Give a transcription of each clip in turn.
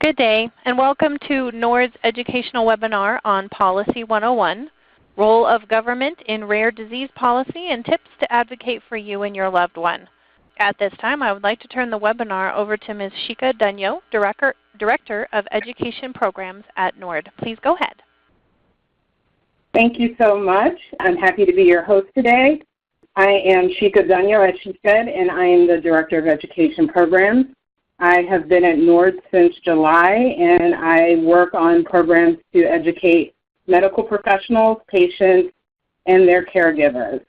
Good day, and welcome to NORD's educational webinar on Policy 101, Role of Government in Rare Disease Policy and Tips to Advocate for You and Your Loved One. At this time, I would like to turn the webinar over to Ms. Shika Dunyo, Director of Education Programs at NORD. Please go ahead. Thank you so much. I'm happy to be your host today. I am Shika Dunyo, as she said, and I am the Director of Education Programs. I have been at NORD since July, and I work on programs to educate medical professionals, patients, and their caregivers.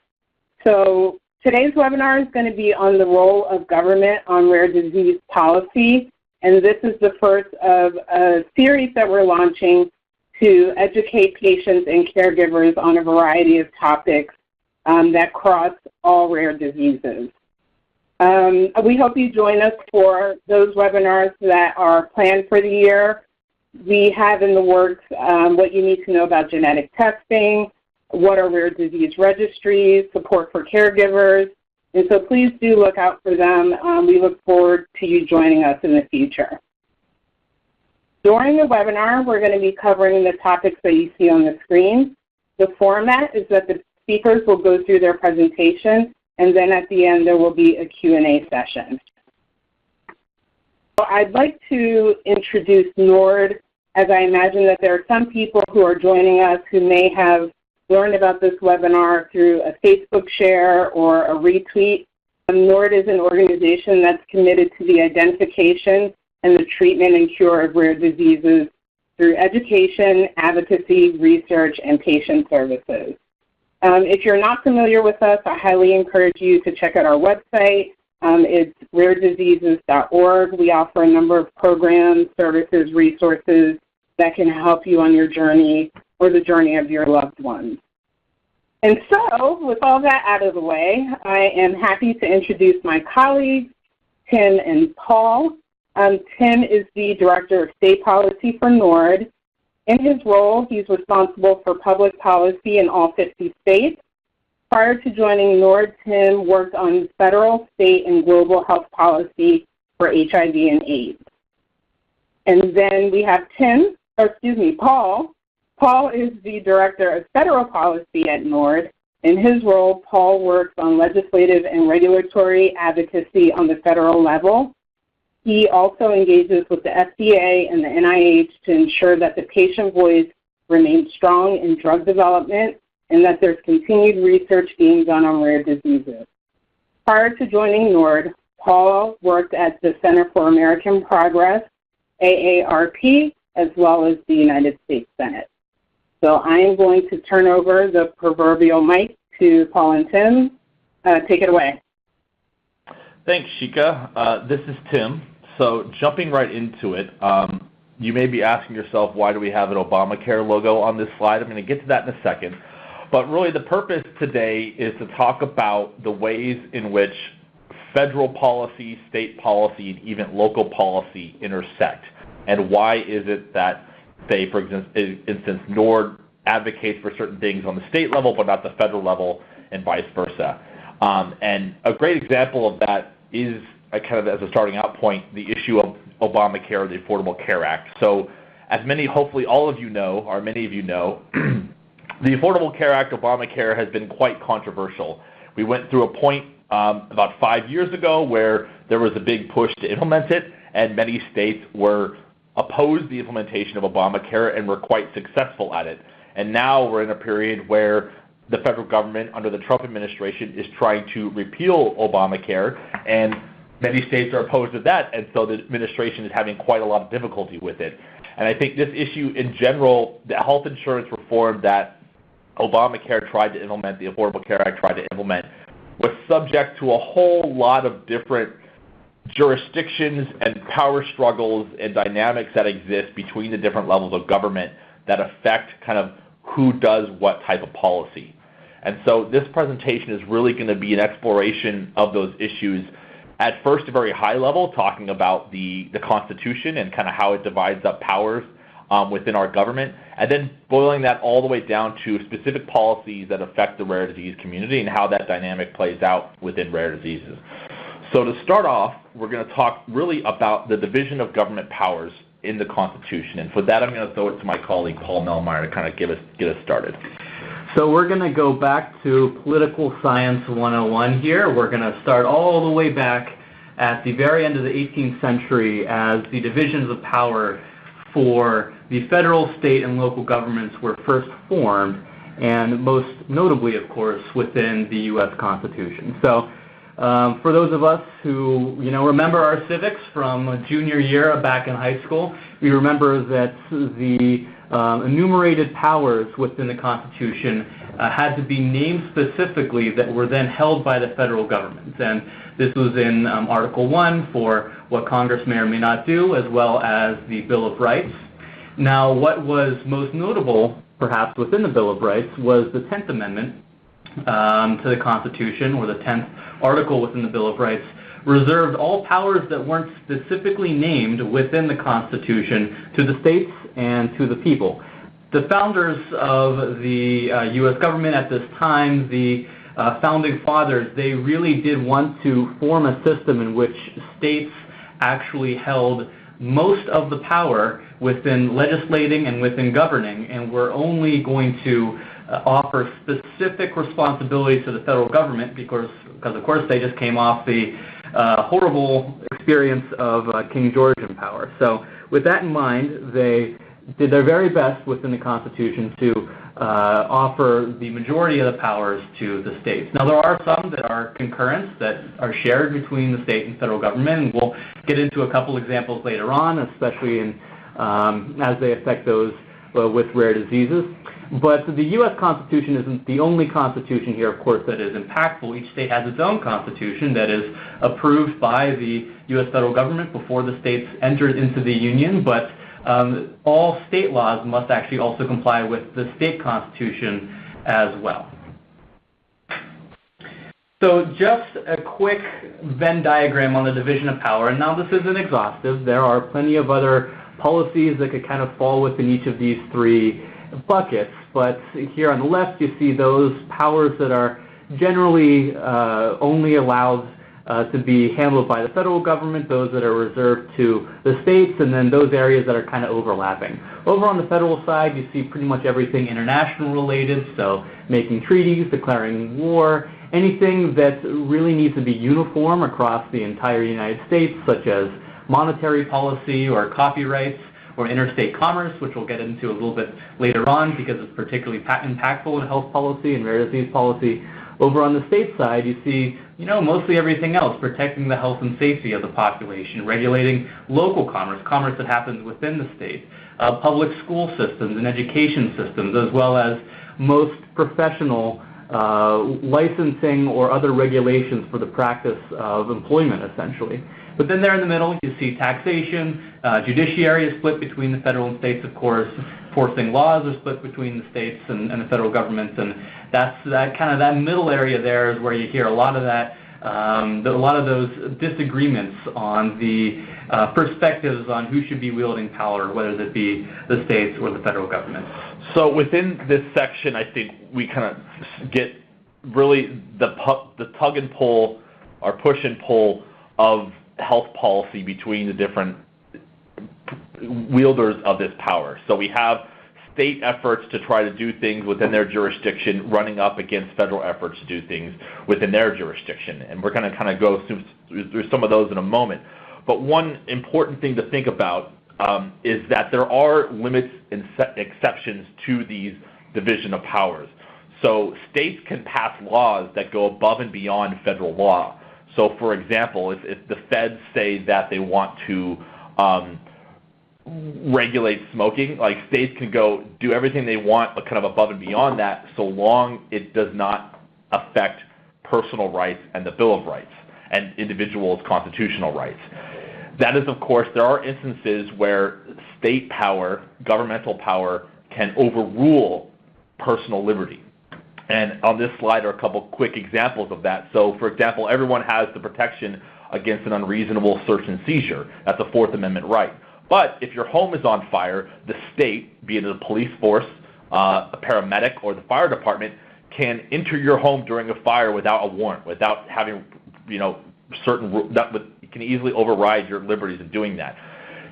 So today's webinar is going to be on the role of government on rare disease policy, and this is the first of a series that we're launching to educate patients and caregivers on a variety of topics that cross all rare diseases. We hope you join us for those webinars that are planned for the year. We have in the works what you need to know about genetic testing, what are rare disease registries, support for caregivers, and so please do look out for them. We look forward to you joining us in the future. During the webinar, we're going to be covering the topics that you see on the screen. The format is that the speakers will go through their presentation, and then at the end there will be a Q&A session. So I'd like to introduce NORD, as I imagine that there are some people who are joining us who may have learned about this webinar through a Facebook share or a retweet. NORD is an organization that's committed to the identification and the treatment and cure of rare diseases through education, advocacy, research, and patient services. If you're not familiar with us, I highly encourage you to check out our website. It's rarediseases.org. We offer a number of programs, services, resources that can help you on your journey or the journey of your loved ones. And so, with all that out of the way, I am happy to introduce my colleagues, Tim and Paul. Tim is the Director of State Policy for NORD. In his role, he's responsible for public policy in all 50 states. Prior to joining NORD, Tim worked on federal, state, and global health policy for HIV and AIDS. And then we have Paul. Paul is the Director of Federal Policy at NORD. In his role, Paul works on legislative and regulatory advocacy on the federal level. He also engages with the FDA and the NIH to ensure that the patient voice remains strong in drug development and that there's continued research being done on rare diseases. Prior to joining NORD, Paul worked at the Center for American Progress, AARP, as well as the United States Senate. So I am going to turn over the proverbial mic to Paul and Tim. Take it away. Thanks, Shika. This is Tim. So jumping right into it, you may be asking yourself, why do we have an Obamacare logo on this slide? I'm going to get to that in a second. But really the purpose today is to talk about the ways in which federal policy, state policy, and even local policy intersect. And why is it that, say, for instance, NORD advocates for certain things on the state level but not the federal level, and vice versa. And a great example of that is, kind of as a starting out point, the issue of Obamacare, the Affordable Care Act. So as hopefully all of you know, or many of you know, the Affordable Care Act, Obamacare, has been quite controversial. We went through a point about 5 years ago where there was a big push to implement it, and many states were opposed the implementation of Obamacare and were quite successful at it. And now we're in a period where the federal government under the Trump administration is trying to repeal Obamacare, and many states are opposed to that, and so the administration is having quite a lot of difficulty with it. And I think this issue in general, the health insurance reform that Obamacare tried to implement, the Affordable Care Act tried to implement, was subject to a whole lot of different jurisdictions and power struggles and dynamics that exist between the different levels of government that affect kind of who does what type of policy. And so this presentation is really going to be an exploration of those issues. At first, a very high level, talking about the Constitution and kind of how it divides up powers within our government, and then boiling that all the way down to specific policies that affect the rare disease community and how that dynamic plays out within rare diseases. So to start off, we're going to talk really about the division of government powers in the Constitution. And for that, I'm going to throw it to my colleague, Paul Melmeyer, to kind of get us started. So we're going to go back to Political Science 101 here. We're going to start all the way back at the very end of the 18th century as the divisions of power for the federal, state, and local governments were first formed, and most notably, of course, within the U.S. Constitution. So for those of us who remember our civics from junior year back in high school, we remember that the enumerated powers within the Constitution had to be named specifically that were then held by the federal government. And this was in Article 1 for what Congress may or may not do, as well as the Bill of Rights. Now, what was most notable, perhaps, within the Bill of Rights was the 10th Amendment to the Constitution, or the 10th article within the Bill of Rights, reserved all powers that weren't specifically named within the Constitution to the states and to the people. The founders of the U.S. government at this time, the founding fathers, they really did want to form a system in which states actually held most of the power within legislating and within governing, and were only going to offer specific responsibilities to the federal government because of course, they just came off the horrible experience of King George in power. So with that in mind, they did their very best within the Constitution to offer the majority of the powers to the states. Now, there are some that are concurrent, that are shared between the state and federal government, and we'll get into a couple examples later on, especially in, as they affect those with rare diseases. But the U.S. Constitution isn't the only Constitution here, of course, that is impactful. Each state has its own Constitution that is approved by the U.S. federal government before the states entered into the Union, but all state laws must actually also comply with the state Constitution as well. So just a quick Venn diagram on the division of power, and now this isn't exhaustive. There are plenty of other policies that could kind of fall within each of these three buckets, but here on the left you see those powers that are generally only allowed to be handled by the federal government, those that are reserved to the states, and then those areas that are kind of overlapping. Over on the federal side, you see pretty much everything international related, so making treaties, declaring war, anything that really needs to be uniform across the entire United States, such as monetary policy or copyrights or interstate commerce, which we'll get into a little bit later on because it's particularly impactful in health policy and rare disease policy. Over on the state side, you see, mostly everything else, protecting the health and safety of the population, regulating local commerce, commerce that happens within the state, public school systems and education systems, as well as most professional licensing or other regulations for the practice of employment, essentially. But then there in the middle, you see taxation, judiciary is split between the federal and states, of course, enforcing laws are split between the states and the federal government, and that middle area there is where you hear a lot of that, a lot of those disagreements on the perspectives on who should be wielding power, whether it be the states or the federal government. So within this section, I think we kind of get really the tug and pull, or push and pull of health policy between the different wielders of this power. So we have state efforts to try to do things within their jurisdiction running up against federal efforts to do things within their jurisdiction. And we're going to kind of go through some of those in a moment. But one important thing to think about is that there are limits and exceptions to these division of powers. So states can pass laws that go above and beyond federal law. So, for example, if the feds say that they want to regulate smoking, like states can go do everything they want, but kind of above and beyond that, so long it does not affect personal rights and the Bill of Rights and individuals' constitutional rights. That is, of course, there are instances where state power, governmental power, can overrule personal liberty. And on this slide are a couple quick examples of that. So, for example, everyone has the protection against an unreasonable search and seizure. That's a Fourth Amendment right. But if your home is on fire, the state, be it the police force, a paramedic, or the fire department, can enter your home during a fire without a warrant, without having, you can easily override your liberties in doing that.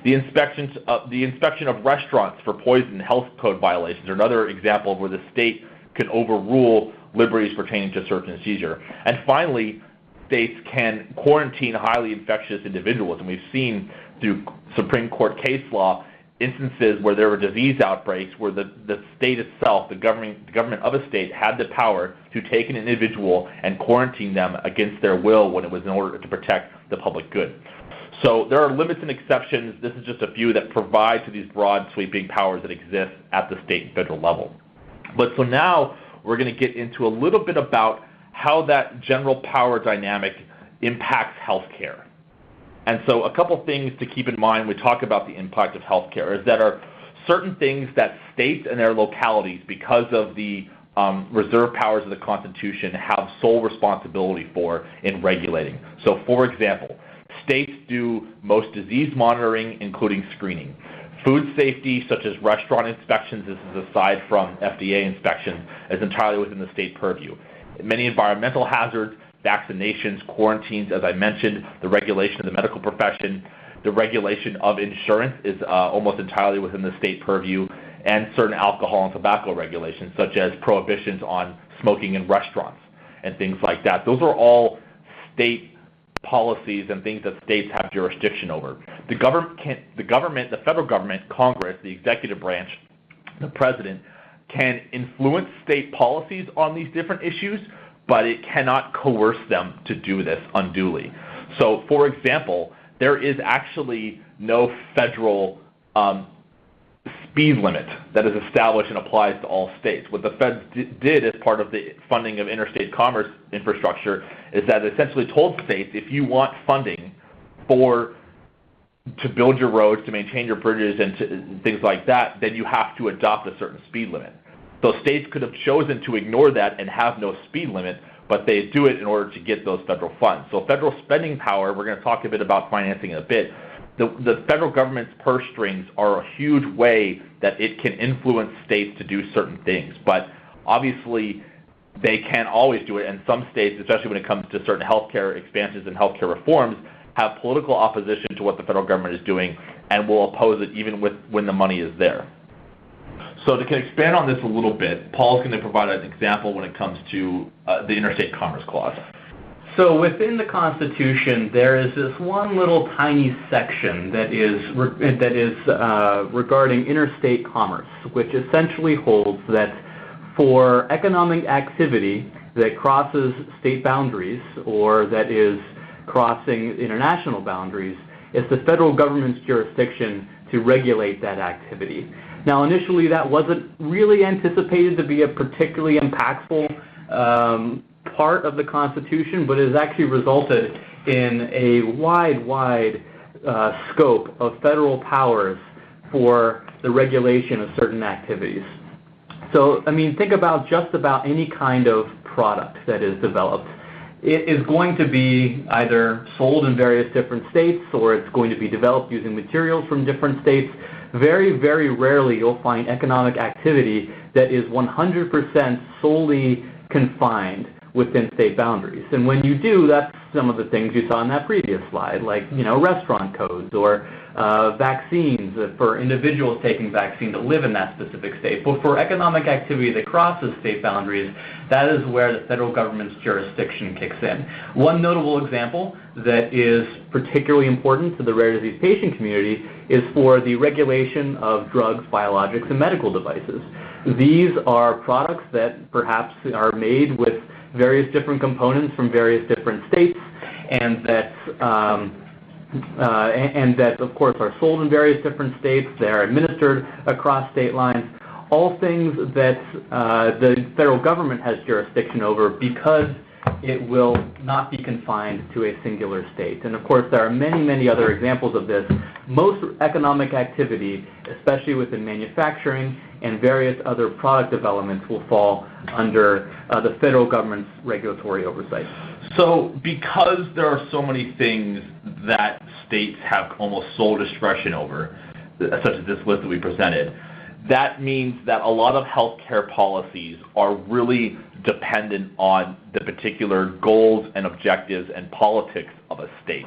The inspection of restaurants for poison health code violations are another example of where the state can overrule liberties pertaining to search and seizure. And finally, states can quarantine highly infectious individuals, and we've seen through Supreme Court case law instances where there were disease outbreaks where the state itself, the government of a state, had the power to take an individual and quarantine them against their will when it was in order to protect the public good. So there are limits and exceptions. This is just a few that provide to these broad sweeping powers that exist at the state and federal level. But so now we're going to get into a little bit about how that general power dynamic impacts healthcare. And so a couple things to keep in mind when we talk about the impact of healthcare is that are certain things that states and their localities, because of the reserve powers of the Constitution, have sole responsibility for in regulating. So for example, states do most disease monitoring, including screening. Food safety, such as restaurant inspections, this is aside from FDA inspections, is entirely within the state purview. Many environmental hazards, vaccinations, quarantines, as I mentioned, the regulation of the medical profession, the regulation of insurance is almost entirely within the state purview, and certain alcohol and tobacco regulations, such as prohibitions on smoking in restaurants and things like that. Those are all state policies and things that states have jurisdiction over. The government, the federal government, Congress, the executive branch, the president, can influence state policies on these different issues, but it cannot coerce them to do this unduly. So, for example, there is actually no federal speed limit that is established and applies to all states. What the feds did as part of the funding of interstate commerce infrastructure is that it essentially told states, if you want funding to build your roads, to maintain your bridges, and things like that, then you have to adopt a certain speed limit. So states could have chosen to ignore that and have no speed limit, but they do it in order to get those federal funds. So federal spending power, we're going to talk a bit about financing in a bit. The federal government's purse strings are a huge way that it can influence states to do certain things. But obviously, they can't always do it, and some states, especially when it comes to certain healthcare expansions and healthcare reforms, have political opposition to what the federal government is doing and will oppose it even when the money is there. So to expand on this a little bit, Paul's going to provide an example when it comes to the Interstate Commerce Clause. So within the Constitution, there is this one little tiny section that is regarding interstate commerce, which essentially holds that for economic activity that crosses state boundaries or that is crossing international boundaries, it's the federal government's jurisdiction to regulate that activity. Now, initially, that wasn't really anticipated to be a particularly impactful part of the Constitution, but it has actually resulted in a wide scope of federal powers for the regulation of certain activities. So, I mean, think about just about any kind of product that is developed. It is going to be either sold in various different states, or it's going to be developed using materials from different states. Very, very rarely you'll find economic activity that is 100% solely confined within state boundaries. And when you do, that's some of the things you saw in that previous slide, like, restaurant codes or vaccines for individuals taking vaccine to live in that specific state. But for economic activity that crosses state boundaries, that is where the federal government's jurisdiction kicks in. One notable example that is particularly important to the rare disease patient community is for the regulation of drugs, biologics, and medical devices. These are products that perhaps are made with various different components from various different states, and that of course are sold in various different states. They are administered across state lines. All things that the federal government has jurisdiction over because it will not be confined to a singular state. And of course, there are many, many other examples of this. Most economic activity, especially within manufacturing and various other product developments, will fall under the federal government's regulatory oversight. So because there are so many things that states have almost sole discretion over, such as this list that we presented, that means that a lot of healthcare policies are really dependent on the particular goals and objectives and politics of a state.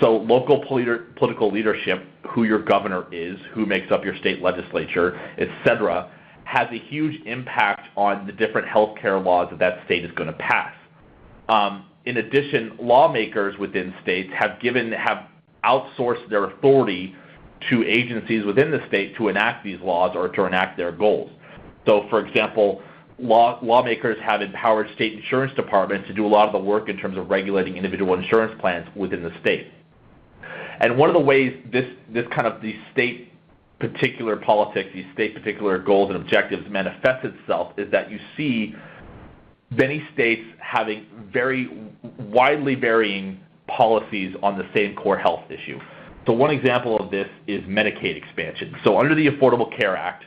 So local political leadership, who your governor is, who makes up your state legislature, etc., has a huge impact on the different health care laws that state is going to pass. In addition, lawmakers within states have outsourced their authority to agencies within the state to enact these laws or to enact their goals. So, for example, lawmakers have empowered state insurance departments to do a lot of the work in terms of regulating individual insurance plans within the state. And one of the ways these state particular politics, these state particular goals and objectives manifest itself is that you see many states having very widely varying policies on the same core health issue. So one example of this is Medicaid expansion. So under the Affordable Care Act,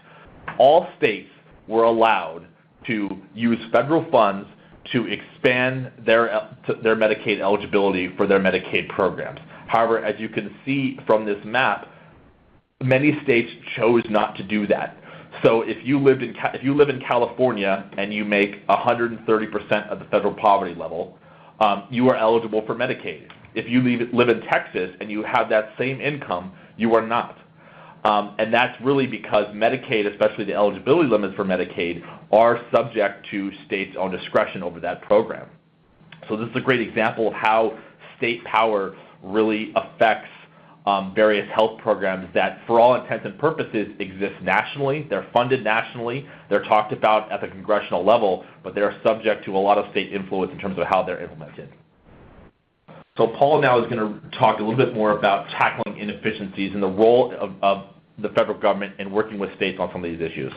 all states were allowed to use federal funds to expand their Medicaid eligibility for their Medicaid programs. However, as you can see from this map, many states chose not to do that. So if you live in California and you make 130% of the federal poverty level, you are eligible for Medicaid. If you live in Texas and you have that same income, you are not. And that's really because Medicaid, especially the eligibility limits for Medicaid, are subject to states' own discretion over that program. So this is a great example of how state power really affects various health programs that, for all intents and purposes, exist nationally. They're funded nationally. They're talked about at the congressional level, but they're subject to a lot of state influence in terms of how they're implemented. So Paul now is going to talk a little bit more about tackling inefficiencies and the role of the federal government in working with states on some of these issues.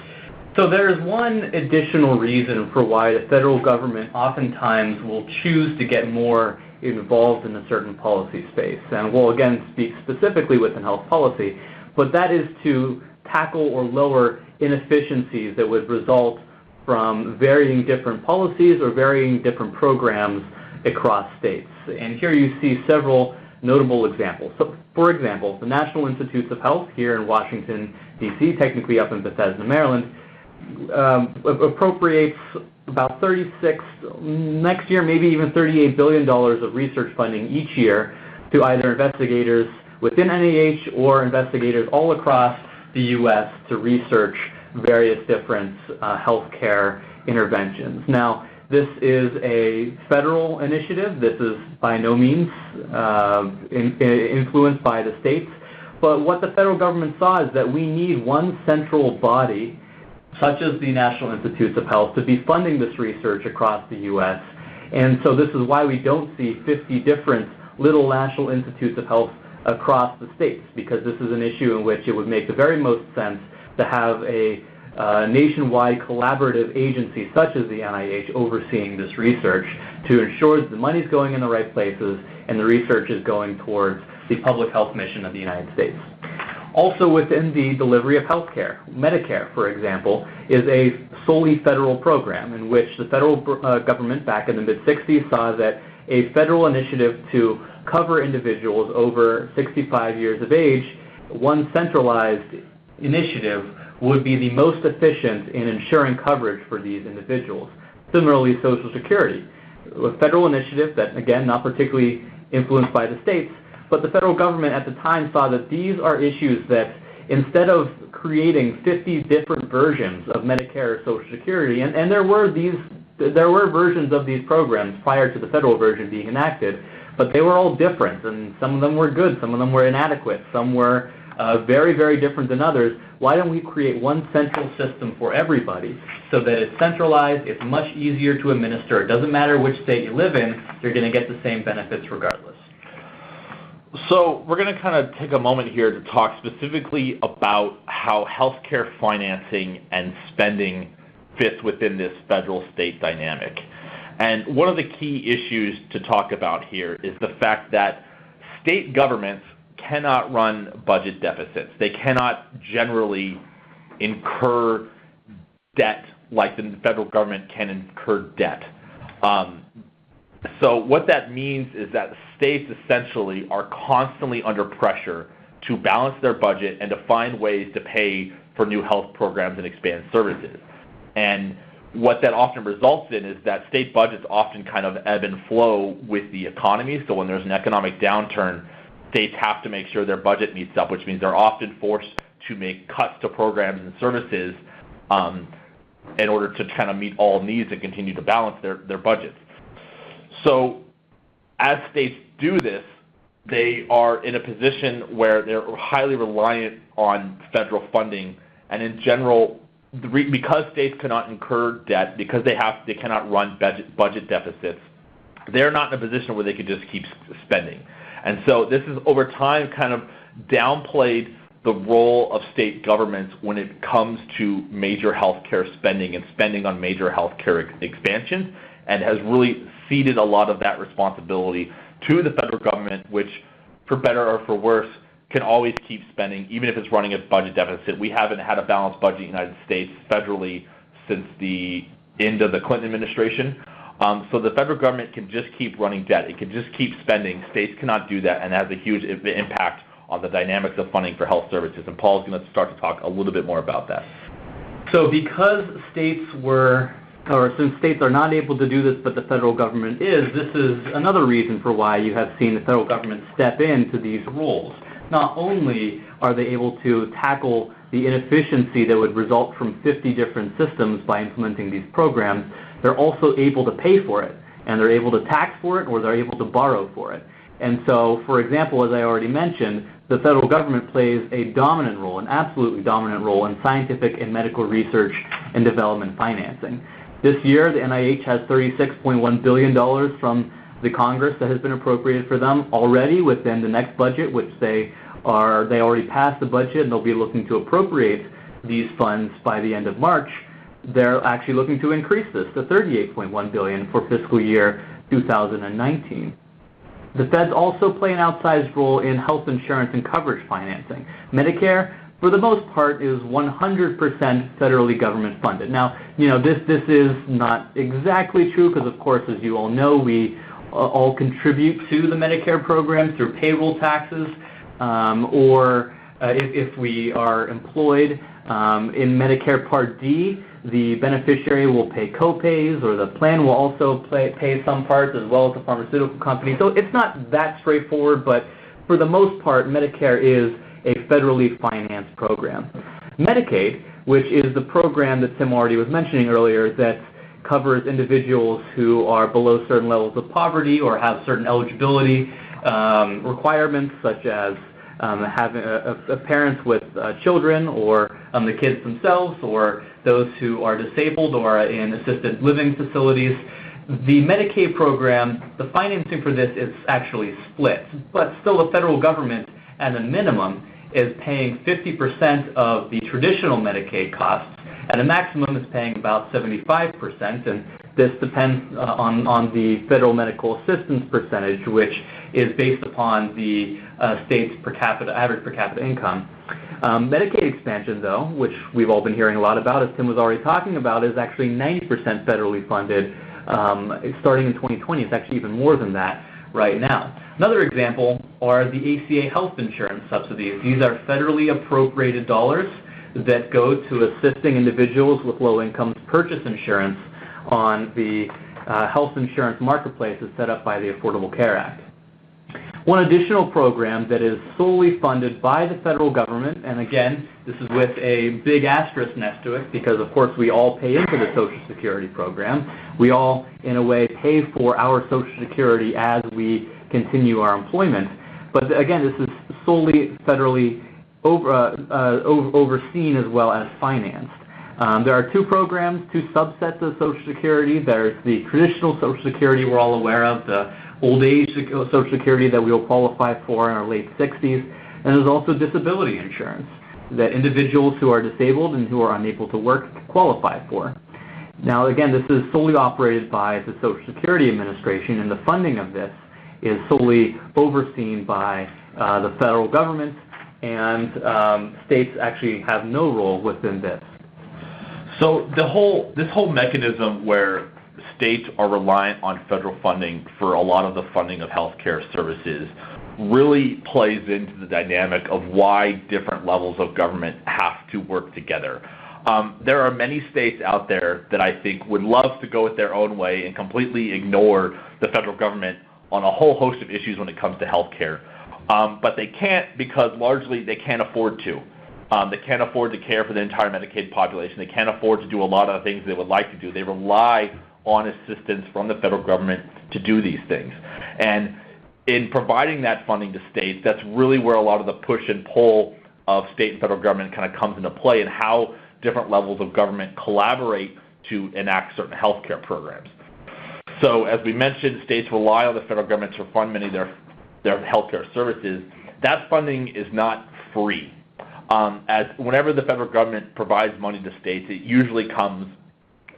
So there is one additional reason for why the federal government oftentimes will choose to get more involved in a certain policy space. And we'll again speak specifically within health policy, but that is to tackle or lower inefficiencies that would result from varying different policies or varying different programs across states. And here you see several notable examples. So, for example, the National Institutes of Health here in Washington, D.C., technically up in Bethesda, Maryland, appropriates about next year, maybe even $38 billion of research funding each year to either investigators within NIH or investigators all across the U.S. to research various different healthcare interventions. Now, this is a federal initiative. This is by no means influenced by the states. But what the federal government saw is that we need one central body, such as the National Institutes of Health, to be funding this research across the U.S. And so this is why we don't see 50 different little National Institutes of Health across the states, because this is an issue in which it would make the very most sense to have a nationwide collaborative agency such as the NIH overseeing this research to ensure that the money's going in the right places and the research is going towards the public health mission of the United States. Also within the delivery of health care, Medicare, for example, is a solely federal program in which the federal government back in the mid-60s saw that a federal initiative to cover individuals over 65 years of age, one centralized initiative would be the most efficient in ensuring coverage for these individuals. Similarly, Social Security, a federal initiative that, again, not particularly influenced by the states, but the federal government at the time saw that these are issues that instead of creating 50 different versions of Medicare or Social Security, and there were versions of these programs prior to the federal version being enacted, but they were all different, and some of them were good, some of them were inadequate, some were very, very different than others. Why don't we create one central system for everybody so that it's centralized, it's much easier to administer. It doesn't matter which state you live in, you're going to get the same benefits regardless. So we're going to kind of take a moment here to talk specifically about how healthcare financing and spending fits within this federal-state dynamic. And one of the key issues to talk about here is the fact that state governments cannot run budget deficits. They cannot generally incur debt like the federal government can incur debt. So what that means is that states essentially are constantly under pressure to balance their budget and to find ways to pay for new health programs and expand services. And what that often results in is that state budgets often kind of ebb and flow with the economy. So when there's an economic downturn, states have to make sure their budget meets up, which means they're often forced to make cuts to programs and services in order to kind of meet all needs and continue to balance their budgets. So as states do this, they are in a position where they're highly reliant on federal funding, and in general, because states cannot incur debt, because they cannot run budget deficits, they're not in a position where they could just keep spending. And so this is over time kind of downplayed the role of state governments when it comes to major healthcare spending and spending on major healthcare expansions, and has really ceded a lot of that responsibility to the federal government, which, for better or for worse, can always keep spending, even if it's running a budget deficit. We haven't had a balanced budget in the United States federally since the end of the Clinton administration. So the federal government can just keep running debt. It can just keep spending. States cannot do that, and has a huge impact on the dynamics of funding for health services. And Paul's going to start to talk a little bit more about that. So because since states are not able to do this, but the federal government is, this is another reason for why you have seen the federal government step into these roles. Not only are they able to tackle the inefficiency that would result from 50 different systems by implementing these programs, they're also able to pay for it, and they're able to tax for it, or they're able to borrow for it. And so, for example, as I already mentioned, the federal government plays a dominant role, an absolutely dominant role, in scientific and medical research and development financing. This year, the NIH has $36.1 billion from the Congress that has been appropriated for them already within the next budget, which they already passed the budget, and they'll be looking to appropriate these funds by the end of March. They're actually looking to increase this to $38.1 billion for fiscal year 2019. The feds also play an outsized role in health insurance and coverage financing. Medicare, for the most part, is 100% federally government funded. Now, this is not exactly true because, of course, as you all know, we all contribute to the Medicare program through payroll taxes, or if we are employed in Medicare Part D, the beneficiary will pay co-pays, or the plan will also pay some parts, as well as the pharmaceutical company. So it's not that straightforward, but for the most part, Medicare is a federally financed program. Medicaid, which is the program that Tim already was mentioning earlier, that covers individuals who are below certain levels of poverty or have certain eligibility requirements, such as having parents with children, or the kids themselves, or those who are disabled or are in assisted living facilities. The Medicaid program, the financing for this is actually split, but still the federal government, at a minimum, is paying 50% of the traditional Medicaid costs. At a maximum, is paying about 75%, and this depends on the federal medical assistance percentage, which is based upon the state's average per capita income. Medicaid expansion, though, which we've all been hearing a lot about, as Tim was already talking about, is actually 90% federally funded. Starting in 2020, it's actually even more than that right now. Another example are the ACA health insurance subsidies. These are federally appropriated dollars that go to assisting individuals with low incomes purchase insurance on the health insurance marketplace as set up by the Affordable Care Act. One additional program that is solely funded by the federal government, and again, this is with a big asterisk next to it, because of course we all pay into the Social Security program. We all, in a way, pay for our Social Security as we continue our employment. But again, this is solely federally overseen as well as financed. There are two programs, two subsets of Social Security. There's the traditional Social Security we're all aware of, the old age Social Security that we will qualify for in our late 60s, and there's also disability insurance that individuals who are disabled and who are unable to work qualify for. Now again, this is solely operated by the Social Security Administration, and the funding of this is solely overseen by the federal government, and states actually have no role within this. So this whole mechanism where states are reliant on federal funding for a lot of the funding of healthcare services really plays into the dynamic of why different levels of government have to work together. There are many states out there that I think would love to go it their own way and completely ignore the federal government on a whole host of issues when it comes to healthcare. But they can't because largely they can't afford to. They can't afford to care for the entire Medicaid population. They can't afford to do a lot of the things they would like to do. They rely on assistance from the federal government to do these things. And in providing that funding to states, that's really where a lot of the push and pull of state and federal government kind of comes into play, and how different levels of government collaborate to enact certain health care programs. So as we mentioned, states rely on the federal government to fund many of their health care services. That funding is not free. As whenever the federal government provides money to states, it usually comes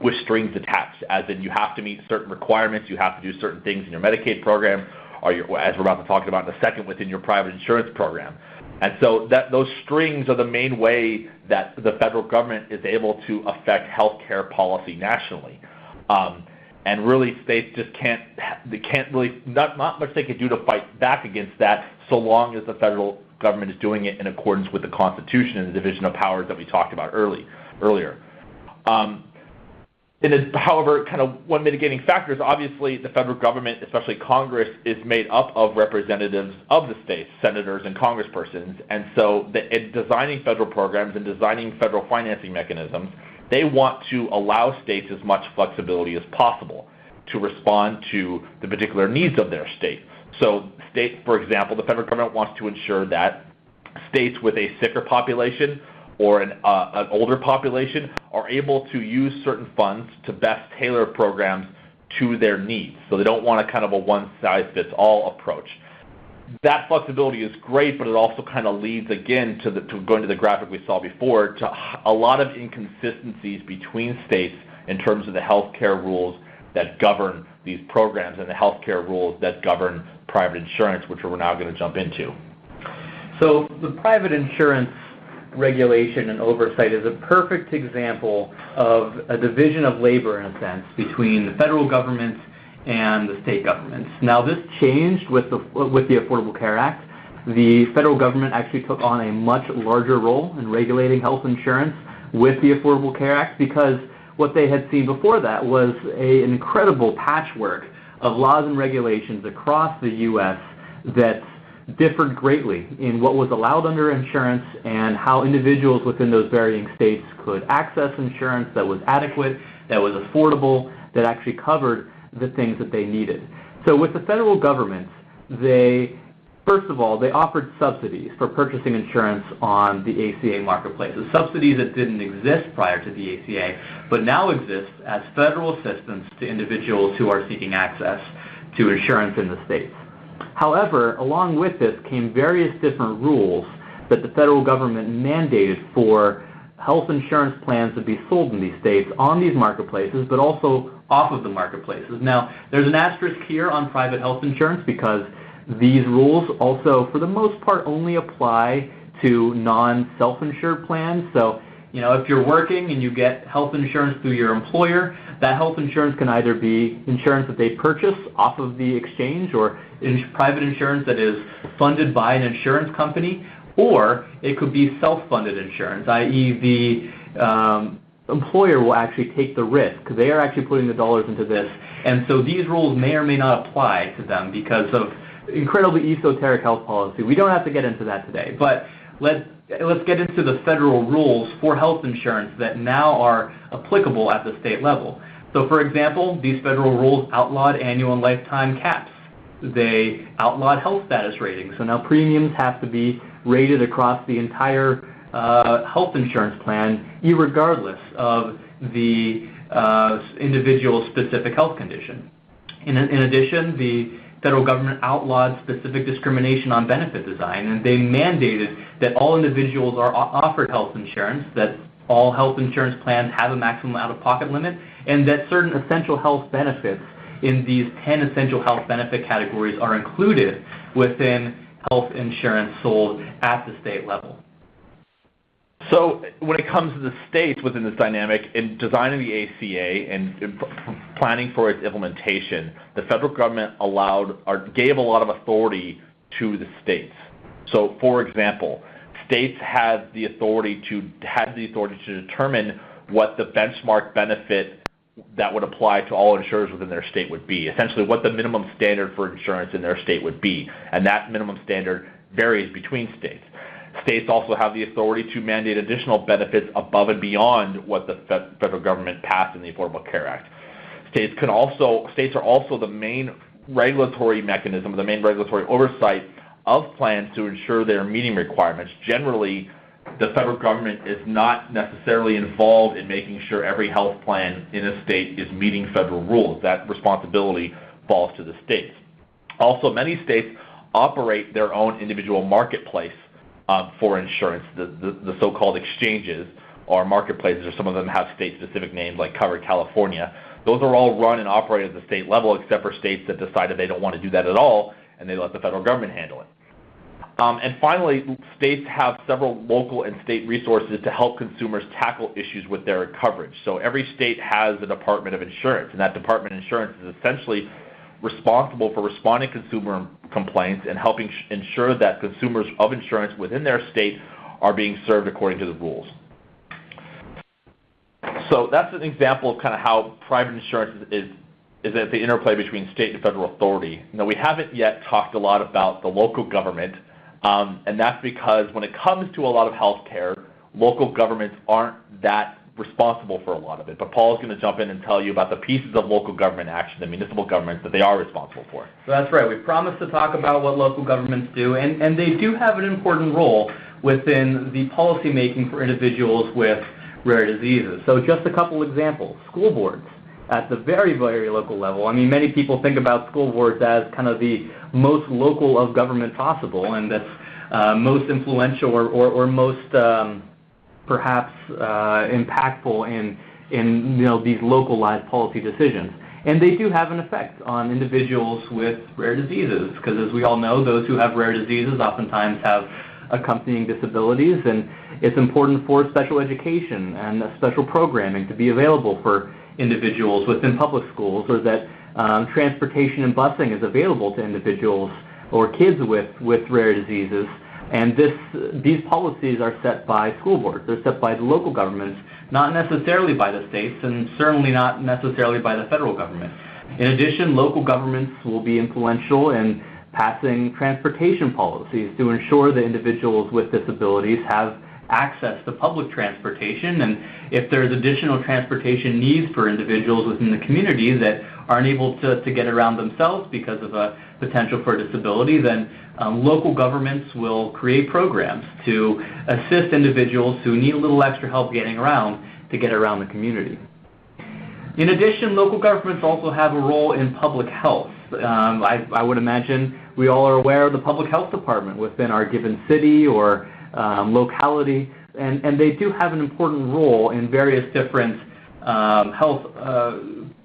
with strings attached, as in you have to meet certain requirements, you have to do certain things in your Medicaid program, or as we're about to talk about in a second, within your private insurance program. And so those strings are the main way that the federal government is able to affect health care policy nationally. And really, states just can't really, not much they can do to fight back against that, so long as the federal government is doing it in accordance with the Constitution and the division of powers that we talked about earlier. However, kind of one mitigating factor is obviously the federal government, especially Congress, is made up of representatives of the states, senators and congresspersons. And so in designing federal programs and designing federal financing mechanisms, they want to allow states as much flexibility as possible to respond to the particular needs of their state. So states, for example, the federal government wants to ensure that states with a sicker population or an older population are able to use certain funds to best tailor programs to their needs. So they don't want a kind of a one-size-fits-all approach. That flexibility is great, but it also kind of leads, again, to going to the graphic we saw before, to a lot of inconsistencies between states in terms of the health care rules that govern these programs and the health care rules that govern private insurance, which we're now going to jump into. So the private insurance regulation and oversight is a perfect example of a division of labor, in a sense, between the federal government and the state governments. Now, this changed with the Affordable Care Act. The federal government actually took on a much larger role in regulating health insurance with the Affordable Care Act, because what they had seen before that was an incredible patchwork of laws and regulations across the U.S. that differed greatly in what was allowed under insurance and how individuals within those varying states could access insurance that was adequate, that was affordable, that actually covered the things that they needed. So with the federal government, first of all, they offered subsidies for purchasing insurance on the ACA marketplaces, subsidies that didn't exist prior to the ACA, but now exist as federal assistance to individuals who are seeking access to insurance in the states. However, along with this came various different rules that the federal government mandated for health insurance plans to be sold in these states on these marketplaces, but also off of the marketplaces. Now, there's an asterisk here on private health insurance, because these rules also, for the most part, only apply to non-self-insured plans. So, if you're working and you get health insurance through your employer, that health insurance can either be insurance that they purchase off of the exchange, or private insurance that is funded by an insurance company, or it could be self-funded insurance, i.e. the employer will actually take the risk. They are actually putting the dollars into this. And so these rules may or may not apply to them because of incredibly esoteric health policy. We don't have to get into that today, but let's get into the federal rules for health insurance that now are applicable at the state level. So for example, these federal rules outlawed annual and lifetime caps. They outlawed health status ratings. So now premiums have to be rated across the entire health insurance plan, irregardless of the individual's specific health condition. In addition, the federal government outlawed specific discrimination on benefit design, and they mandated that all individuals are offered health insurance, that all health insurance plans have a maximum out-of-pocket limit, and that certain essential health benefits in these 10 essential health benefit categories are included within health insurance sold at the state level. So when it comes to the states within this dynamic, in designing the ACA and planning for its implementation, the federal government gave a lot of authority to the states. So for example, states had the authority to determine what the benchmark benefit that would apply to all insurers within their state would be, essentially what the minimum standard for insurance in their state would be. And that minimum standard varies between states. States also have the authority to mandate additional benefits above and beyond what the federal government passed in the Affordable Care Act. States are also the main regulatory mechanism, the main regulatory oversight of plans to ensure they are meeting requirements. Generally, the federal government is not necessarily involved in making sure every health plan in a state is meeting federal rules. That responsibility falls to the states. Also, many states operate their own individual marketplace for insurance, the so-called exchanges or marketplaces, or some of them have state-specific names like Cover California. Those are all run and operated at the state level, except for states that decided they don't want to do that at all, and they let the federal government handle it. And finally, states have several local and state resources to help consumers tackle issues with their coverage. So every state has a Department of Insurance, and that Department of Insurance is essentially responsible for responding to consumer complaints and helping ensure that consumers of insurance within their state are being served according to the rules. So that's an example of kind of how private insurance is at the interplay between state and federal authority. Now, we haven't yet talked a lot about the local government, and that's because when it comes to a lot of health care, local governments aren't that responsible for a lot of it. But Paul is going to jump in and tell you about the pieces of local government action, the municipal governments, that they are responsible for. So that's right. We promised to talk about what local governments do, and they do have an important role within the policy making for individuals with rare diseases. So just a couple examples. School boards at the very, very local level. I mean, many people think about school boards as kind of the most local of government possible, and that's most influential or most perhaps impactful in these localized policy decisions. And they do have an effect on individuals with rare diseases, because as we all know, those who have rare diseases oftentimes have accompanying disabilities, and it's important for special education and special programming to be available for individuals within public schools, or that transportation and busing is available to individuals or kids with rare diseases. And these policies are set by school boards. They're set by the local governments, not necessarily by the states, and certainly not necessarily by the federal government. In addition, local governments will be influential in passing transportation policies to ensure that individuals with disabilities have access to public transportation, and if there's additional transportation needs for individuals within the community that aren't able to get around themselves because of a potential for disability, then local governments will create programs to assist individuals who need a little extra help getting around to get around the community. In addition, local governments also have a role in public health. I would imagine we all are aware of the public health department within our given city or locality, and they do have an important role in various different health,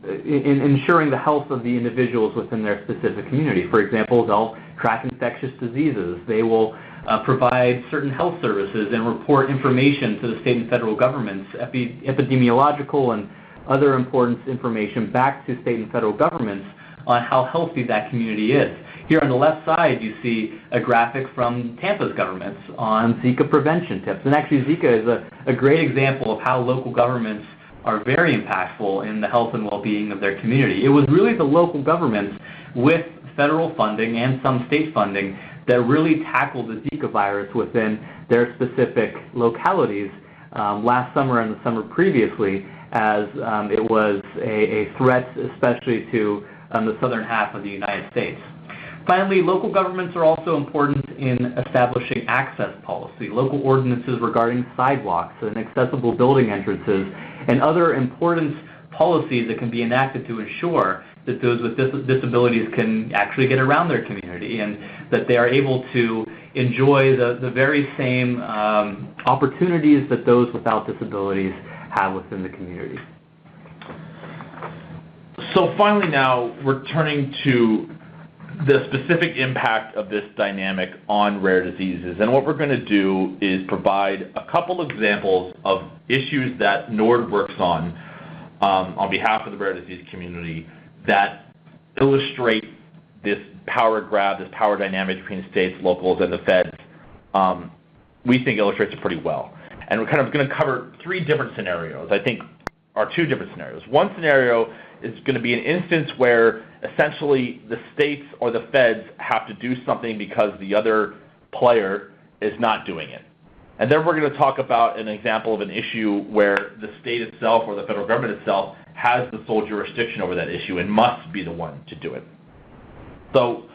in ensuring the health of the individuals within their specific community. For example, they'll track infectious diseases. They will provide certain health services and report information to the state and federal governments, epidemiological and other important information back to state and federal governments on how healthy that community is. Here on the left side, you see a graphic from Tampa's governments on Zika prevention tips. And actually, Zika is a great example of how local governments are very impactful in the health and well-being of their community. It was really the local governments with federal funding and some state funding that really tackled the Zika virus within their specific localities last summer and the summer previously, as it was a threat especially to the southern half of the United States. Finally, local governments are also important in establishing access policy, local ordinances regarding sidewalks and accessible building entrances, and other important policies that can be enacted to ensure that those with disabilities can actually get around their community and that they are able to enjoy the very same opportunities that those without disabilities have within the community. So finally now, we're turning to the specific impact of this dynamic on rare diseases. And what we're going to do is provide a couple examples of issues that NORD works on behalf of the rare disease community that illustrate this power grab, this power dynamic between states, locals, and the feds. We think illustrates it pretty well. And we're kind of going to cover three different scenarios, I think, or two different scenarios. One scenario is going to be an instance where essentially the states or the feds have to do something because the other player is not doing it. And then we're going to talk about an example of an issue where the state itself or the federal government itself has the sole jurisdiction over that issue and must be the one to do it. So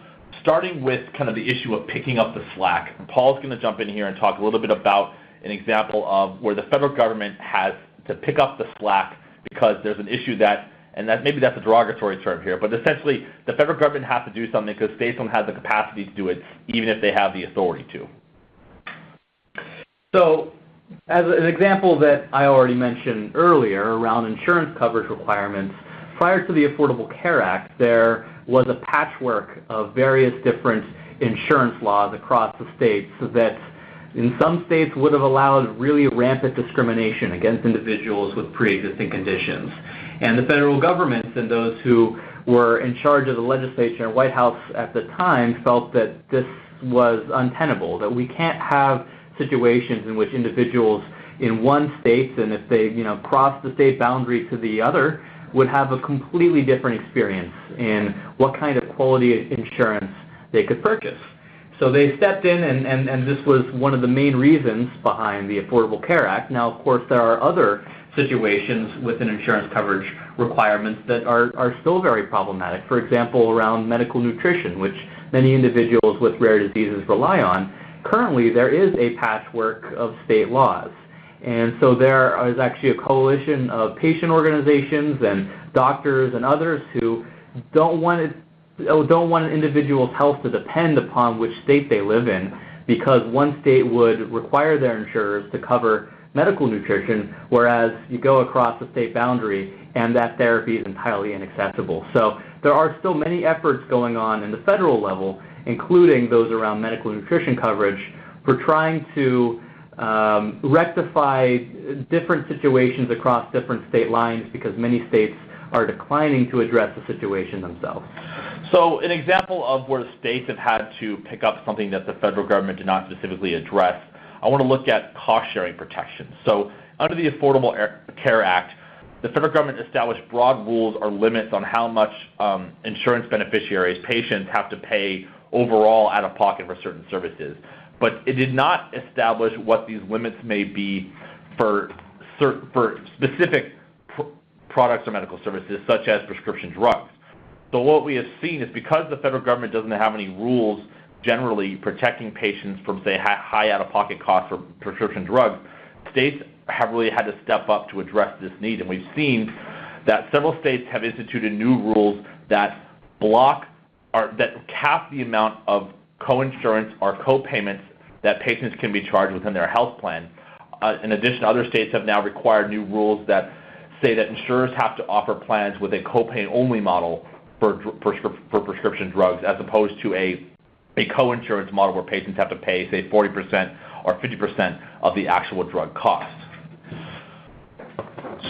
starting with kind of the issue of picking up the slack, Paul's going to jump in here and talk a little bit about an example of where the federal government has to pick up the slack because there's an issue that, and that maybe that's a derogatory term here, but essentially the federal government has to do something because states don't have the capacity to do it even if they have the authority to. So, as an example that I already mentioned earlier around insurance coverage requirements, prior to the Affordable Care Act, there was a patchwork of various different insurance laws across the states that in some states would have allowed really rampant discrimination against individuals with pre-existing conditions. And the federal government and those who were in charge of the legislature and White House at the time felt that this was untenable, that we can't have situations in which individuals in one state, and if they cross the state boundary to the other, would have a completely different experience in what kind of quality insurance they could purchase. So they stepped in, and this was one of the main reasons behind the Affordable Care Act. Now, of course, there are other situations within insurance coverage requirements that are still very problematic. For example, around medical nutrition, which many individuals with rare diseases rely on. Currently, there is a patchwork of state laws. And so there is actually a coalition of patient organizations and doctors and others who don't want an individual's health to depend upon which state they live in, because one state would require their insurers to cover medical nutrition, whereas you go across the state boundary and that therapy is entirely inaccessible. So there are still many efforts going on in the federal level, including those around medical nutrition coverage, for trying to rectify different situations across different state lines, because many states are declining to address the situation themselves. So an example of where states have had to pick up something that the federal government did not specifically address, I want to look at cost-sharing protections. So under the Affordable Care Act, the federal government established broad rules or limits on how much insurance beneficiaries, patients, have to pay overall out of pocket for certain services. But it did not establish what these limits may be for specific products or medical services, such as prescription drugs. So what we have seen is, because the federal government doesn't have any rules generally protecting patients from, say, high out-of-pocket costs for prescription drugs, states have really had to step up to address this need. And we've seen that several states have instituted new rules that that cap the amount of co-insurance or co-payments that patients can be charged within their health plan. In addition, other states have now required new rules that say that insurers have to offer plans with a co-pay-only model for prescription drugs, as opposed to a co-insurance model where patients have to pay, say, 40% or 50% of the actual drug cost.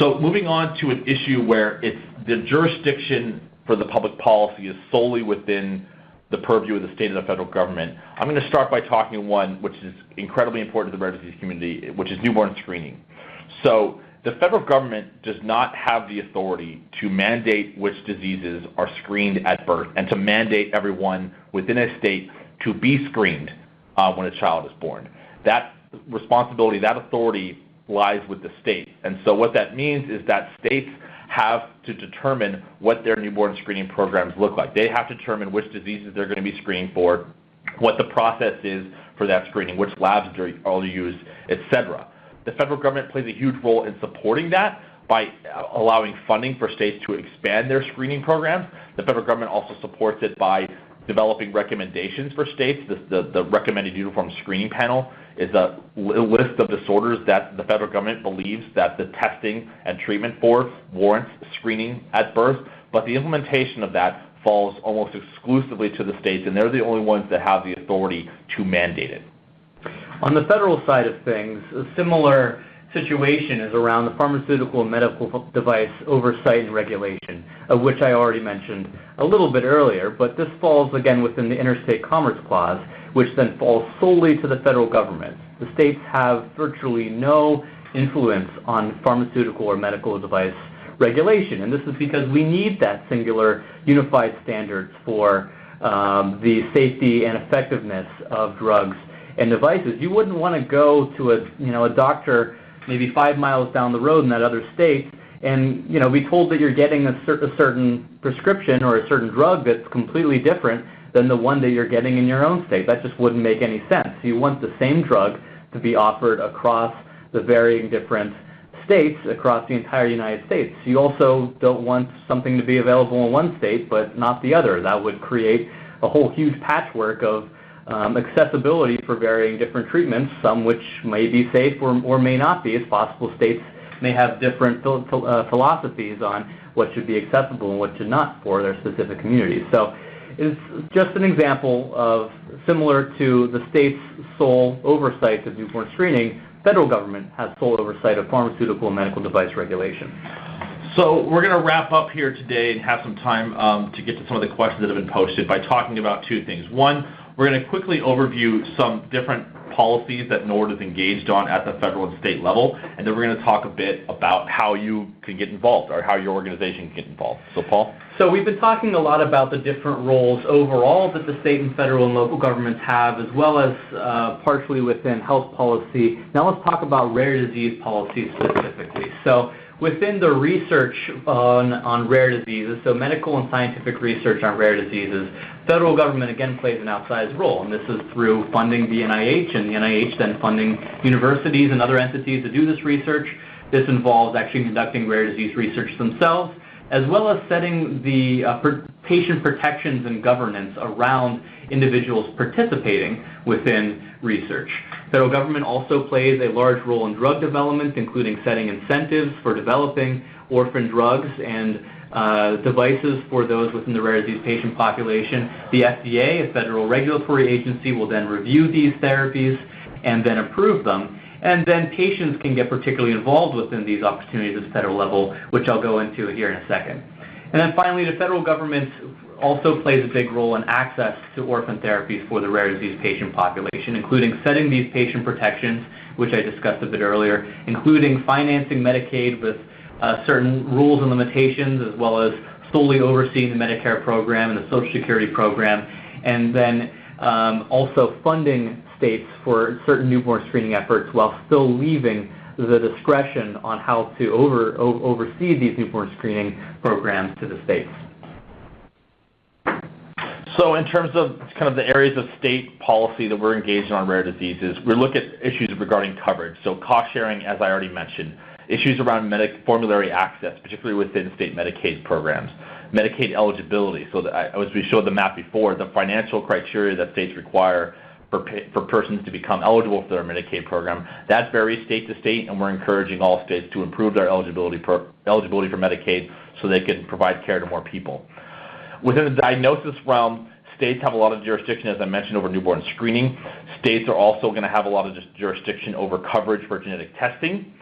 So moving on to an issue where the jurisdiction for the public policy is solely within the purview of the state and the federal government, I'm going to start by talking one which is incredibly important to the rare disease community, which is newborn screening. So the federal government does not have the authority to mandate which diseases are screened at birth and to mandate everyone within a state to be screened when a child is born. That responsibility, that authority lies with the state. And so what that means is that states have to determine what their newborn screening programs look like. They have to determine which diseases they're going to be screening for, what the process is for that screening, which labs are used, etc. The federal government plays a huge role in supporting that by allowing funding for states to expand their screening programs. The federal government also supports it by developing recommendations for states. The Recommended Uniform Screening Panel is a list of disorders that the federal government believes that the testing and treatment for warrants screening at birth, but the implementation of that falls almost exclusively to the states, and they're the only ones that have the authority to mandate it. On the federal side of things, a similar situation is around the pharmaceutical and medical device oversight and regulation, of which I already mentioned a little bit earlier, but this falls again within the Interstate Commerce Clause, which then falls solely to the federal government. The states have virtually no influence on pharmaceutical or medical device regulation, and this is because we need that singular unified standards for the safety and effectiveness of drugs and devices. You wouldn't want to go to a doctor maybe 5 miles down the road in that other state and be told that you're getting a certain prescription or a certain drug that's completely different than the one that you're getting in your own state. That just wouldn't make any sense. You want the same drug to be offered across the varying different states across the entire United States. You also don't want something to be available in one state but not the other. That would create a whole huge patchwork of accessibility for varying different treatments, some which may be safe or may not be, as possible states may have different philosophies on what should be accessible and what should not for their specific communities. So it's just an example of, similar to the state's sole oversight of newborn screening, federal government has sole oversight of pharmaceutical and medical device regulation. So we're going to wrap up here today and have some time to get to some of the questions that have been posted by talking about two things. One, we're going to quickly overview some different policies that NORD is engaged on at the federal and state level, and then we're going to talk a bit about how you can get involved or how your organization can get involved. So Paul? So we've been talking a lot about the different roles overall that the state and federal and local governments have, as well as partially within health policy. Now let's talk about rare disease policy specifically. So within the research on rare diseases, so medical and scientific research on rare diseases, federal government again plays an outsized role, and this is through funding the NIH, and the NIH then funding universities and other entities to do this research. This involves actually conducting rare disease research themselves, as well as setting the patient protections and governance around individuals participating within research. Federal government also plays a large role in drug development, including setting incentives for developing orphan drugs and devices for those within the rare disease patient population. The FDA, a federal regulatory agency, will then review these therapies and then approve them. And then patients can get particularly involved within these opportunities at the federal level, which I'll go into here in a second. And then finally, the federal government also plays a big role in access to orphan therapies for the rare disease patient population, including setting these patient protections, which I discussed a bit earlier, including financing Medicaid with certain rules and limitations, as well as solely overseeing the Medicare program and the Social Security program, and then also funding states for certain newborn screening efforts while still leaving the discretion on how to oversee these newborn screening programs to the states. So in terms of kind of the areas of state policy that we're engaged in on rare diseases, we look at issues regarding coverage. So cost sharing, as I already mentioned, issues around formulary access, particularly within state Medicaid programs, Medicaid eligibility. So as we showed the map before, the financial criteria that states require for persons to become eligible for their Medicaid program, that varies state to state, and we're encouraging all states to improve their eligibility for Medicaid so they can provide care to more people. Within the diagnosis realm, states have a lot of jurisdiction, as I mentioned, over newborn screening. States are also going to have a lot of jurisdiction over coverage for genetic testing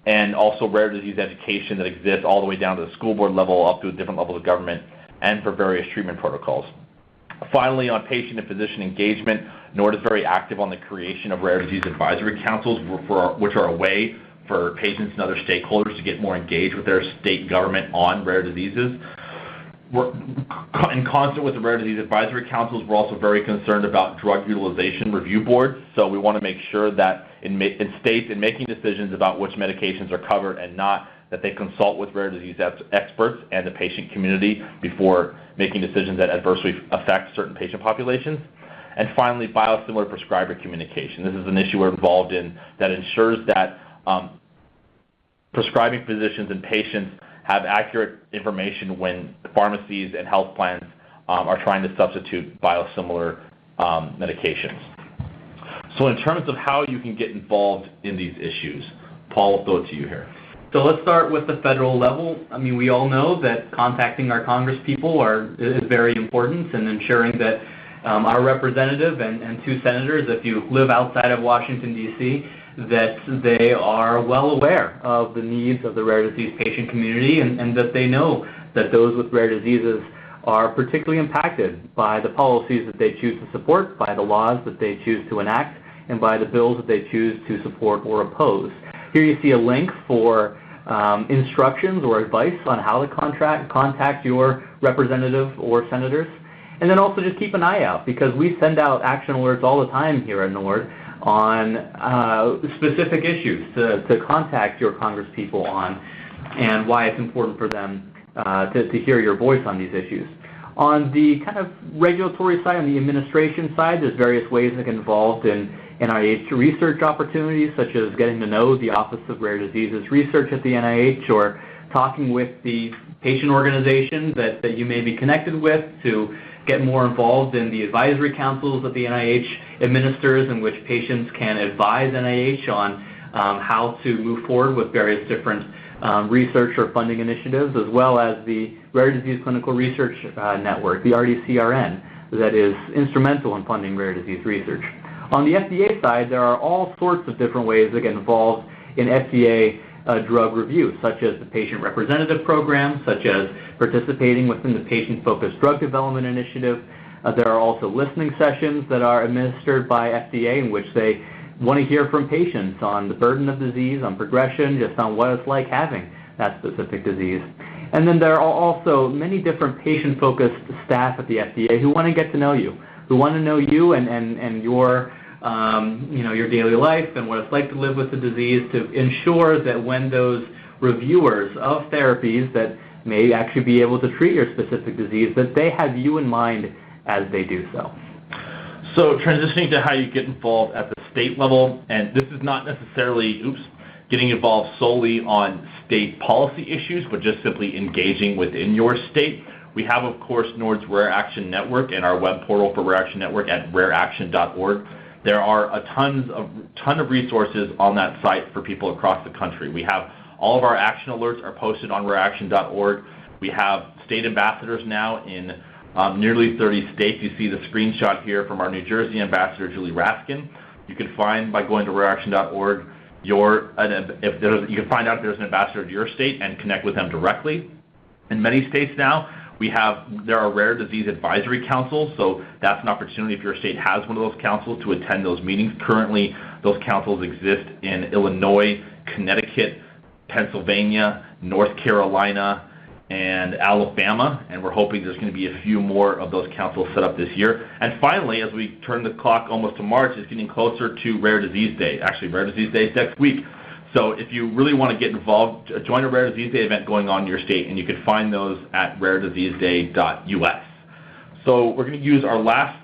and also rare disease education that exists all the way down to the school board level up to different levels of government and for various treatment protocols. Finally, on patient and physician engagement, NORD is very active on the creation of rare disease advisory councils, which are a way for patients and other stakeholders to get more engaged with their state government on rare diseases. We're in concert with the Rare Disease Advisory Councils. We're also very concerned about drug utilization review boards. So we want to make sure that in states, in making decisions about which medications are covered and not, that they consult with rare disease experts and the patient community before making decisions that adversely affect certain patient populations. And finally, biosimilar prescriber communication. This is an issue we're involved in that ensures that prescribing physicians and patients have accurate information when pharmacies and health plans are trying to substitute biosimilar medications. So in terms of how you can get involved in these issues, Paul, I'll throw it to you here. So let's start with the federal level. I mean, we all know that contacting our congresspeople is very important in ensuring that our representative and two senators, if you live outside of Washington, D.C., that they are well aware of the needs of the rare disease patient community and that they know that those with rare diseases are particularly impacted by the policies that they choose to support, by the laws that they choose to enact, and by the bills that they choose to support or oppose. Here you see a link for instructions or advice on how to contact your representative or senators. And then also just keep an eye out, because we send out action alerts all the time here at NORD on specific issues to contact your congresspeople on, and why it's important for them to hear your voice on these issues. On the kind of regulatory side, on the administration side, there's various ways that get involved in NIH research opportunities, such as getting to know the Office of Rare Diseases Research at the NIH, or talking with the patient organizations that you may be connected with to get more involved in the advisory councils that the NIH administers, in which patients can advise NIH on how to move forward with various different research or funding initiatives, as well as the Rare Disease Clinical Research Network, the RDCRN, that is instrumental in funding rare disease research. On the FDA side, there are all sorts of different ways that get involved in FDA drug review, such as the Patient Representative Program, such as participating within the Patient-Focused Drug Development Initiative. There are also listening sessions that are administered by FDA, in which they want to hear from patients on the burden of disease, on progression, just on what it's like having that specific disease. And then there are also many different patient-focused staff at the FDA who want to get to know you, who want to know you and your your daily life and what it's like to live with the disease, to ensure that when those reviewers of therapies that may actually be able to treat your specific disease, that they have you in mind as they do so. So transitioning to how you get involved at the state level, and this is not necessarily, getting involved solely on state policy issues, but just simply engaging within your state. We have, of course, NORD's Rare Action Network and our web portal for Rare Action Network at rareaction.org. There are a ton of resources on that site for people across the country. We have all of our action alerts are posted on rareaction.org. We have state ambassadors now in nearly 30 states. You see the screenshot here from our New Jersey ambassador, Julie Raskin. You can find, by going to rareaction.org, you can find out if there's an ambassador to your state and connect with them directly. In many states now, there are rare disease advisory councils, so that's an opportunity if your state has one of those councils to attend those meetings. Currently, those councils exist in Illinois, Connecticut, Pennsylvania, North Carolina, and Alabama, and we're hoping there's going to be a few more of those councils set up this year. And finally, as we turn the clock almost to March, it's getting closer to Rare Disease Day. Actually, Rare Disease Day is next week. So if you really want to get involved, join a Rare Disease Day event going on in your state, and you can find those at rarediseaseday.us. So we're going to use our last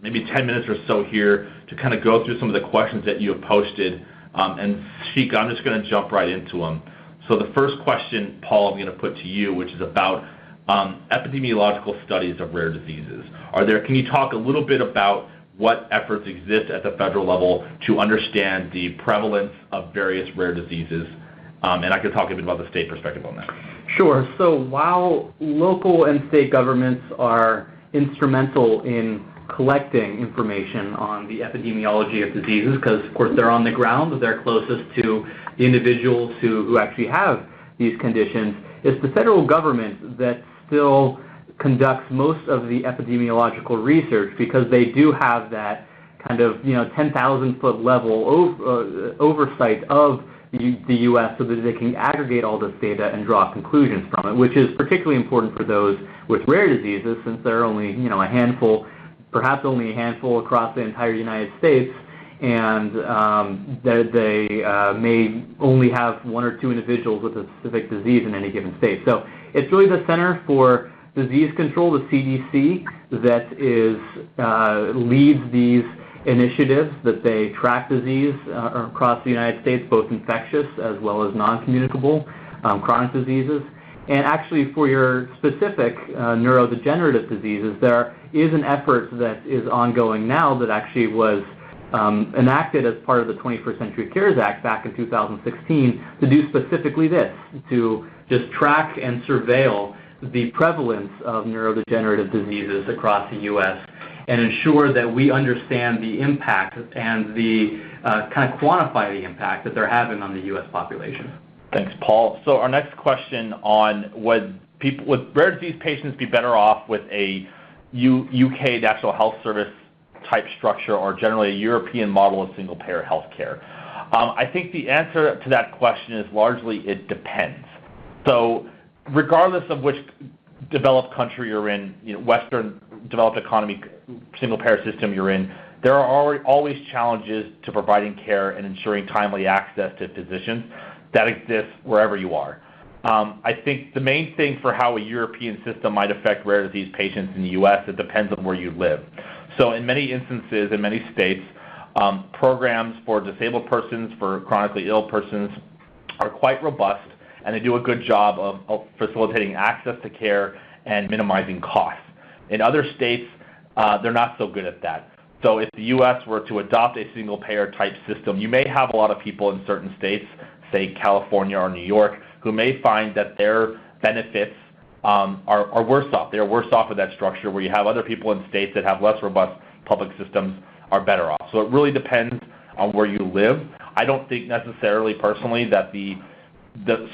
maybe 10 minutes or so here to kind of go through some of the questions that you have posted. And Shika, I'm just going to jump right into them. So the first question, Paul, I'm going to put to you, which is about epidemiological studies of rare diseases. Can you talk a little bit about what efforts exist at the federal level to understand the prevalence of various rare diseases? And I can talk a bit about the state perspective on that. Sure. So while local and state governments are instrumental in collecting information on the epidemiology of diseases, because of course they're on the ground, they're closest to the individuals who actually have these conditions, it's the federal government that still conducts most of the epidemiological research, because they do have that kind of 10,000-foot level oversight of the U.S. so that they can aggregate all this data and draw conclusions from it, which is particularly important for those with rare diseases, since there are only a handful, perhaps only a handful across the entire United States, and they may only have one or two individuals with a specific disease in any given state. So it's really the Center for Disease Control, the CDC, that leads these initiatives, that they track disease across the United States, both infectious as well as non-communicable chronic diseases. And actually, for your specific neurodegenerative diseases, there is an effort that is ongoing now that actually was enacted as part of the 21st Century Cures Act back in 2016 to do specifically this, to just track and surveil the prevalence of neurodegenerative diseases across the U.S. and ensure that we understand the impact and the kind of quantify the impact that they're having on the U.S. population. Thanks, Paul. So our next question on would rare disease patients be better off with a UK National Health Service type structure or generally a European model of single-payer health care? I think the answer to that question is largely it depends. So regardless of which developed country you're in, Western developed economy, single-payer system you're in, there are always challenges to providing care and ensuring timely access to physicians that exists wherever you are. I think the main thing for how a European system might affect rare disease patients in the U.S., it depends on where you live. So in many instances, in many states, programs for disabled persons, for chronically ill persons, are quite robust, and they do a good job of facilitating access to care and minimizing costs. In other states, they're not so good at that. So if the U.S. were to adopt a single-payer type system, you may have a lot of people in certain states, say California or New York, who may find that their benefits are worse off. They're worse off with that structure, where you have other people in states that have less robust public systems are better off. So it really depends on where you live. I don't think necessarily personally that the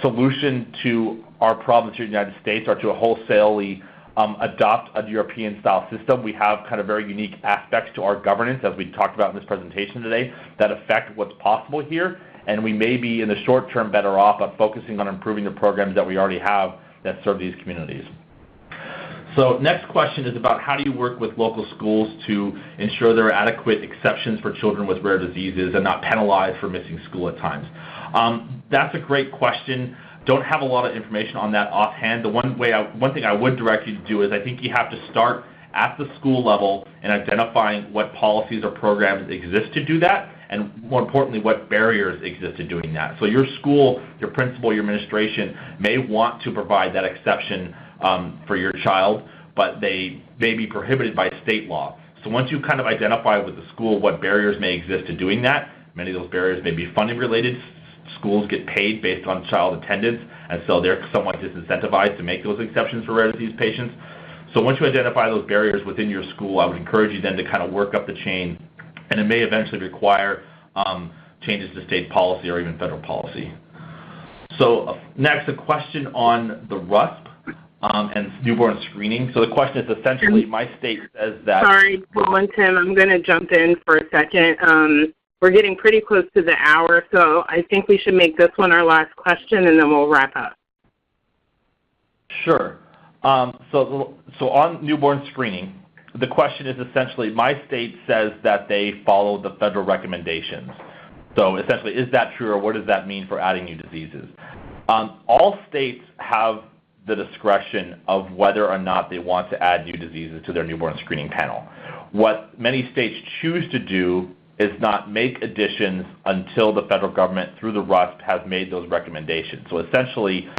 solution to our problems here in the United States are to wholesalely adopt a European-style system. We have kind of very unique aspects to our governance, as we talked about in this presentation today, that affect what's possible here, and we may be in the short term better off of focusing on improving the programs that we already have that serve these communities. So next question is about how do you work with local schools to ensure there are adequate exceptions for children with rare diseases and not penalized for missing school at times. That's a great question. Don't have a lot of information on that offhand. The one thing I would direct you to do is I think you have to start at the school level and identifying what policies or programs exist to do that, and more importantly, what barriers exist to doing that. So your school, your principal, your administration may want to provide that exception for your child, but they may be prohibited by state law. So once you kind of identify with the school what barriers may exist to doing that, many of those barriers may be funding related. Schools get paid based on child attendance, and so they're somewhat disincentivized to make those exceptions for rare disease patients. So once you identify those barriers within your school, I would encourage you then to kind of work up the chain, and it may eventually require changes to state policy or even federal policy. So next, a question on the RUSP and newborn screening. So the question is essentially, my state says that... Sorry, Paul and Tim, I'm going to jump in for a second. We're getting pretty close to the hour, so I think we should make this one our last question, and then we'll wrap up. Sure. So on newborn screening, the question is essentially, my state says that they follow the federal recommendations. So essentially, is that true, or what does that mean for adding new diseases? All states have the discretion of whether or not they want to add new diseases to their newborn screening panel. What many states choose to do is not make additions until the federal government, through the RUSP, has made those recommendations. So essentially,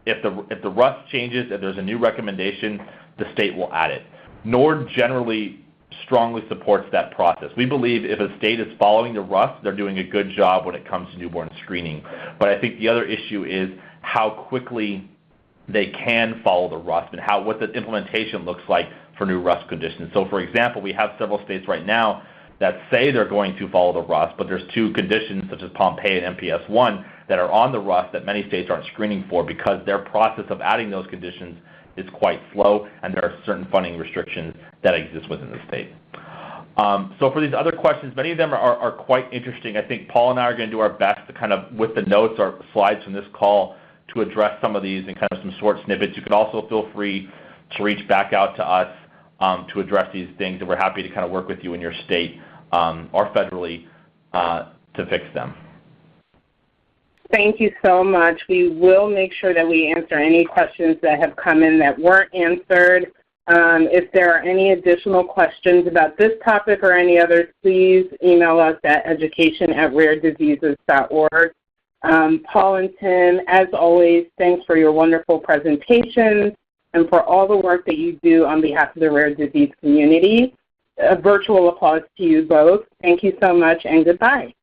if the RUSP changes, if there's a new recommendation, the state will add it. NORD generally strongly supports that process. We believe if a state is following the RUSP, they're doing a good job when it comes to newborn screening. But I think the other issue is how quickly they can follow the RUSP and what the implementation looks like for new RUSP conditions. So for example, we have several states right now that say they're going to follow the RUSP, but there's two conditions such as Pompe and MPS 1 that are on the RUSP that many states aren't screening for because their process of adding those conditions is quite slow, and there are certain funding restrictions that exist within the state. So for these other questions, many of them are quite interesting. I think Paul and I are going to do our best to kind of, with the notes or slides from this call, to address some of these in kind of some short snippets. You can also feel free to reach back out to us to address these things, and we're happy to kind of work with you in your state or federally to fix them. Thank you so much. We will make sure that we answer any questions that have come in that weren't answered. If there are any additional questions about this topic or any others, please email us at education@rarediseases.org. Paul and Tim, as always, thanks for your wonderful presentations and for all the work that you do on behalf of the rare disease community. A virtual applause to you both. Thank you so much, and goodbye.